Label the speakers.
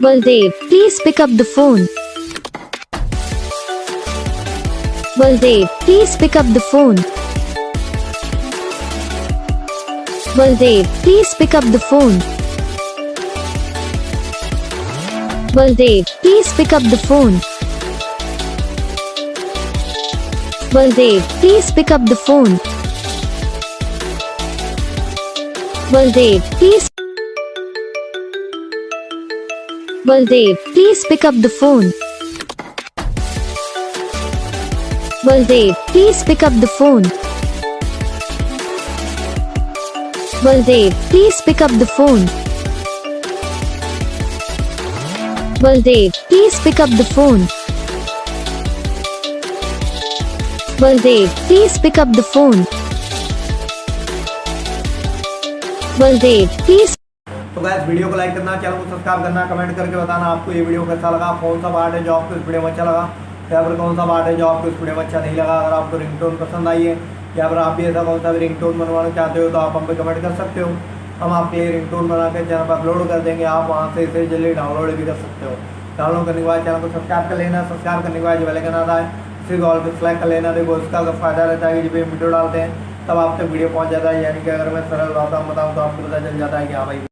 Speaker 1: Baldev, please pick up the phone. Baldev, please pick up the phone. Baldev, please pick up the phone. Baldev, please pick up the phone. Baldev, please pick up the phone. Baldev, please. Baldev, please pick up the phone. Baldev, please pick up the phone. Baldev, please pick up the phone. Baldev, please pick up the phone. Baldev, please pick up the phone. Baldev, please.
Speaker 2: तो guys video को like करना, channel को subscribe करना, comment करके बताना आपको ये video कैसा लगा, कौन सा पार्ट है जो आपको इस वीडियो में अच्छा लगा या फिर कौन सा पार्ट है जो आपको इस वीडियो में अच्छा नहीं लगा। अगर आपको रिंगटोन पसंद आई है या फिर आप भी ऐसा कौन सा भी रिंगटोन बनवाना चाहते हो तो आप हम पे कमेंट कर सकते हो। हम आपके लिए रिंगटोन बना के चैनल पर अपलोड कर देंगे, आप वहाँ से इसे जल्दी डाउनलोड भी कर सकते हो। डाउनलोड करने के बाद चैनल को सब्सक्राइब कर लेना, सब्सक्राइब करने के बाद जो बेल आइकन आता है उसी को ऑल पे सेलेक्ट कर लेना। देखो उसका फ़ायदा रहता है कि जब भी वीडियो डालते हैं तब आप तक वीडियो पहुँच जाता है, यानी कि अगर मैं सरल भाषा में बताऊँ तो आपको पता चल जाता है कि हाँ भाई